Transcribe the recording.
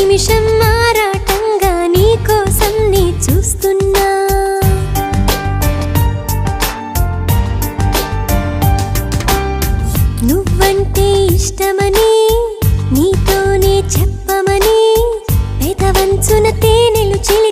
నిమిషం మారాటంగా నీ కోసం నీ చూస్తున్నా. నువ్వంటే ఇష్టమని నీతోనే చెప్పమని పెదవంచున తేనెలు చిలి